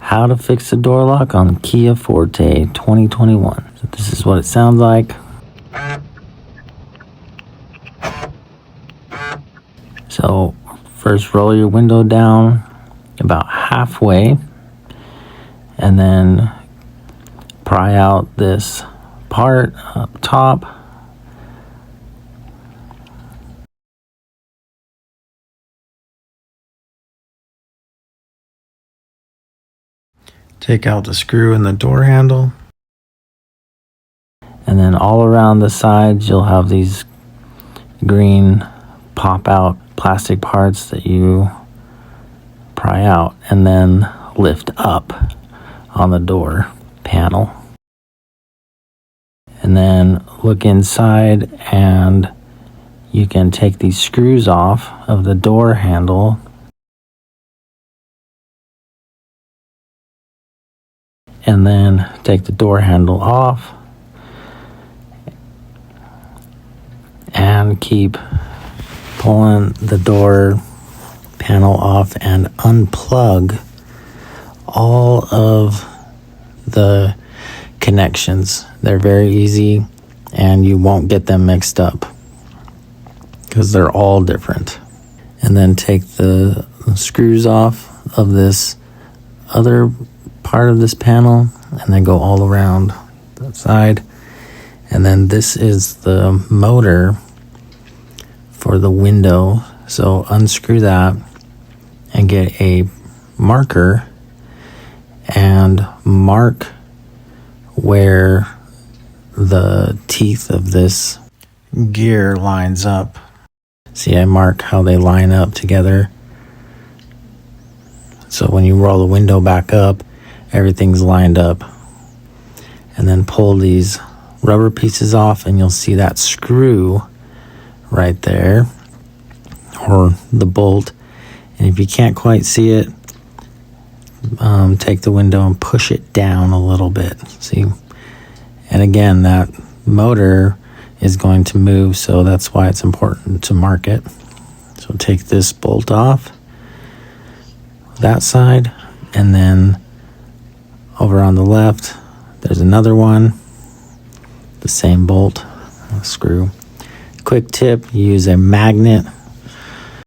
How to fix the door lock on Kia Forte 2021. So this is what it sounds like. So first roll your window down about halfway and then pry out this part up top. Take out the screw in the door handle. And then all around the sides, you'll have these green pop-out plastic parts that you pry out and then lift up on the door panel. And then look inside and you can take these screws off of the door handle and then take the door handle off and keep pulling the door panel off and unplug all of the connections. They're very easy and you won't get them mixed up because they're all different. And then take the screws off of this other part of this panel and then go all around the side. And then this is the motor for the window. So unscrew that and get a marker and mark where the teeth of this gear lines up. See, I mark how they line up together. So when you roll the window back up, everything's lined up. And then pull these rubber pieces off and you'll see that screw right there, or the bolt. And if you can't quite see it, take the window and push it down a little bit. See? And again, that motor is going to move, so that's why it's important to mark it. So take this bolt off that side, and then over on the left there's another one, the same bolt, screw. Quick tip, use a magnet